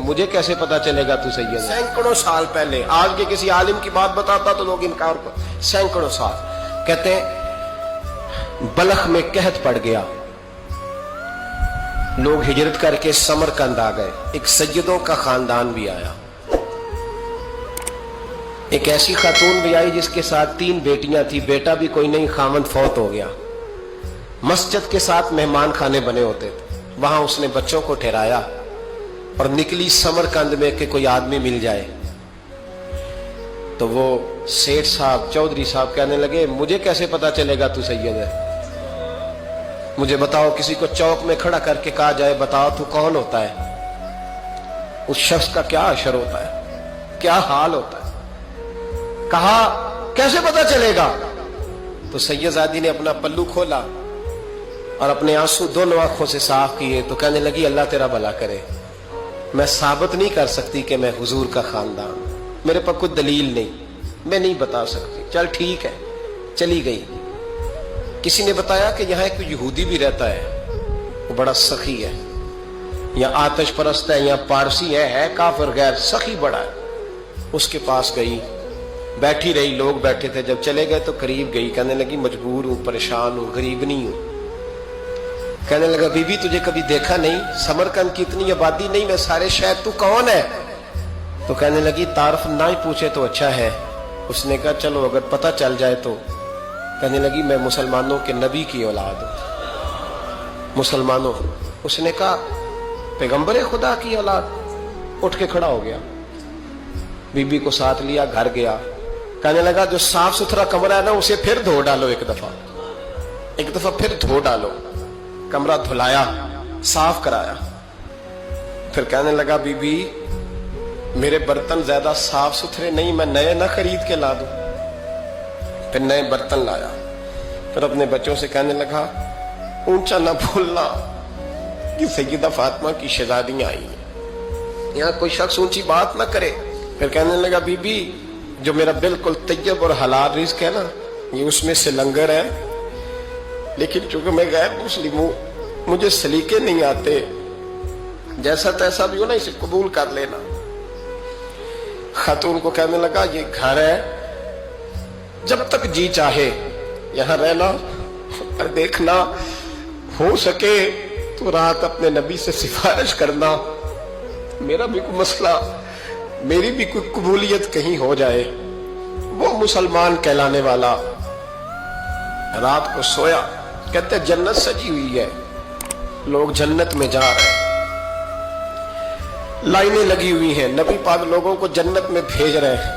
مجھے کیسے پتا چلے گا تو سید ہے؟ سینکڑوں سال پہلے آج کے کسی عالم کی بات بتاتا تو لوگ انکار کر، سینکڑوں سال کہتے ہیں بلخ میں قحط پڑ گیا، لوگ ہجرت کر کے سمرقند آ گئے، ایک سیدوں کا خاندان بھی آیا، ایک ایسی خاتون بھی آئی جس کے ساتھ 3 بیٹیاں تھی، بیٹا بھی کوئی نہیں، خامند فوت ہو گیا، مسجد کے ساتھ مہمان خانے بنے ہوتے تھے، وہاں اس نے بچوں کو ٹھہرایا اور نکلی سمرقند میں کہ کوئی آدمی مل جائے، تو وہ سیٹھ صاحب چودھری صاحب کہنے لگے مجھے کیسے پتا چلے گا تو سید ہے؟ مجھے بتاؤ، کسی کو چوک میں کھڑا کر کے کہا جائے بتاؤ تو کون ہوتا ہے، اس شخص کا کیا اشر ہوتا ہے، کیا حال ہوتا ہے؟ کہا کیسے پتا چلے گا؟ تو سید زادی نے اپنا پلو کھولا اور اپنے آنسو دونوں آنکھوں سے صاف کیے تو کہنے لگی اللہ تیرا بھلا کرے، میں ثابت نہیں کر سکتی کہ میں حضور کا خاندان، میرے پاس کوئی دلیل نہیں، میں نہیں بتا سکتی، چل ٹھیک ہے، چلی گئی۔ کسی نے بتایا کہ یہاں ایک یہودی بھی رہتا ہے، وہ بڑا سخی ہے، یا آتش پرست ہے یا پارسی ہے کافر غیر، سخی بڑا ہے، اس کے پاس گئی، بیٹھی رہی، لوگ بیٹھے تھے، جب چلے گئے تو قریب گئی، کہنے لگی مجبور ہوں، پریشان ہوں، غریب نہیں ہوں۔ کہنے لگا بی بی تجھے کبھی دیکھا نہیں، سمرقند کی اتنی آبادی نہیں، میں سارے شہر، تو کون ہے؟ تو کہنے لگی تعارف نہ ہی پوچھے تو اچھا ہے۔ اس نے کہا چلو اگر پتہ چل جائے تو۔ کہنے لگی میں مسلمانوں کے نبی کی اولاد ہوں، مسلمانوں۔ اس نے کہا پیغمبر خدا کی اولاد؟ اٹھ کے کھڑا ہو گیا، بی بی کو ساتھ لیا، گھر گیا، کہنے لگا جو صاف ستھرا کمرہ ہے نا اسے پھر دھو ڈالو، ایک دفعہ پھر دھو ڈالو۔ کمرہ دھلایا، صاف کرایا، پھر کہنے لگا بی بی میرے برتن زیادہ صاف ستھرے نہیں، میں نئے نہ خرید کے لا دوں۔ پھر نئے برتن لایا، پھر اپنے بچوں سے کہنے لگا اونچا نہ بھولنا کہ سیدہ فاطمہ کی شہزادیاں آئی ہیں، یہاں کوئی شخص اونچی بات نہ کرے۔ پھر کہنے لگا بی بی جو میرا بالکل طیب اور حلال رزق ہے نا، یہ اس میں سے لنگر ہے، لیکن چونکہ میں غیر مسلم ہوں، مجھے سلیقے نہیں آتے، جیسا تیسا بھی ہو نا اسے قبول کر لینا۔ خاتون کو کہنے لگا یہ گھر ہے، جب تک جی چاہے یہاں رہنا، اور دیکھنا ہو سکے تو رات اپنے نبی سے سفارش کرنا، میرا بھی کوئی مسئلہ، میری بھی کوئی قبولیت کہیں ہو جائے۔ وہ مسلمان کہلانے والا رات کو سویا، کہتے جنت سجی ہوئی ہے، لوگ جنت میں جا رہے ہیں، لائنیں لگی ہوئی ہیں، نبی پاک لوگوں کو جنت میں بھیج رہے ہیں،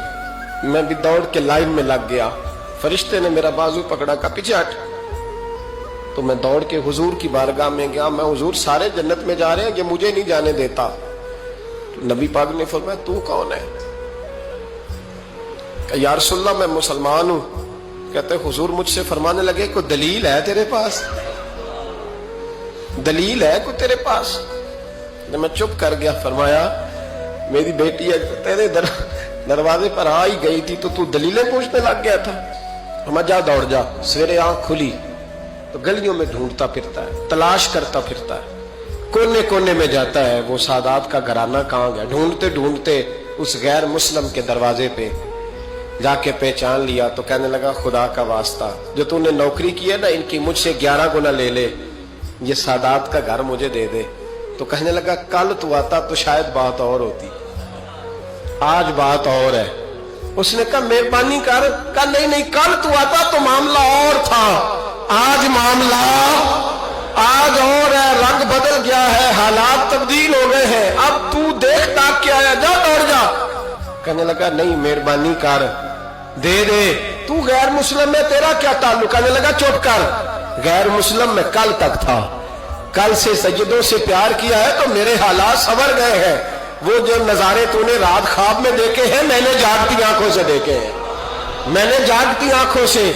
میں بھی دوڑ کے لائن میں لگ گیا، فرشتے نے میرا بازو پکڑا، کا پیچھے ہٹ، تو میں دوڑ کے حضور کی بارگاہ میں گیا، میں حضور سارے جنت میں جا رہے ہیں، یہ مجھے نہیں جانے دیتا۔ نبی پاک نے فرمایا تو کون ہے؟ کہ یا رسول اللہ میں مسلمان ہوں۔ کہتے حضور مجھ سے فرمانے لگے کوئی دلیل ہے تیرے پاس؟ دلیل ہے کوئی تیرے پاس؟ میں چپ کر گیا، فرمایا میری بیٹی تیرے دروازے پر آ ہی گئی تھی تو دلیلیں پوچھنے لگ گیا تھا۔ فرمایا جا دوڑ جا۔ سویرے آنکھ کھلی تو گلیوں میں ڈھونڈتا پھرتا ہے، تلاش کرتا پھرتا ہے، کونے کونے میں جاتا ہے وہ سادات کا گھرانہ کہاں گیا، ڈھونڈتے ڈھونڈتے اس غیر مسلم کے دروازے پہ جا کے پہچان لیا تو کہنے لگا خدا کا واسطہ جو تو نے نوکری کی ہے نا ان کی مجھ سے 11 گنا لے لے، یہ سادات کا گھر مجھے دے دے۔ تو کہنے لگا کل تو آتا تو شاید بات اور ہوتی، آج بات اور ہے۔ اس نے کہا مہربانی کر، کہا نہیں کل تو آتا تو معاملہ اور تھا، آج معاملہ آج اور ہے، رنگ بدل گیا ہے، حالات تبدیل ہو گئے ہیں، اب تو دیکھ تاک کے آیا، جا دوڑ جا۔ کہنے لگا نہیں مہربانی کر، دے دے، تو غیر مسلم میں تیرا کیا تعلق؟ کہنے لگا چپ کر، غیر مسلم میں کل تک تھا، کل سے سجدوں سے پیار کیا ہے تو میرے حالات سنور گئے ہیں، وہ جو نظارے تو نے رات خواب میں دیکھے ہیں میں نے جاگتی آنکھوں سے دیکھے ہیں، میں نے جاگتی آنکھوں سے